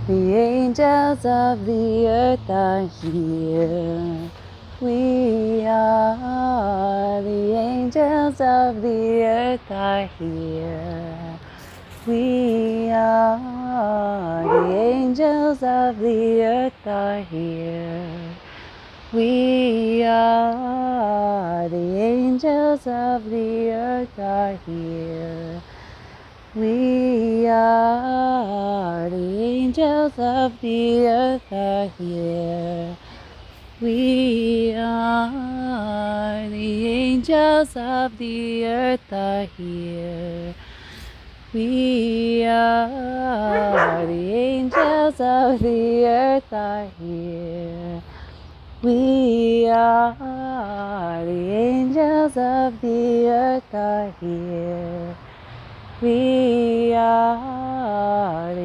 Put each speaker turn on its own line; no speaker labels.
The angels of the earth are here. We are the angels of the earth are here. We are the angels of the earth are here. We are the angels of the earth are here. We are the angels of the earth are here. We are the angels of the earth are here. We are the angels of the earth are here. We are the angels of the earth are here. We are